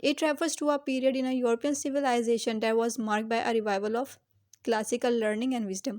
It refers to a period in a European civilization that was marked by a revival of classical learning and wisdom۔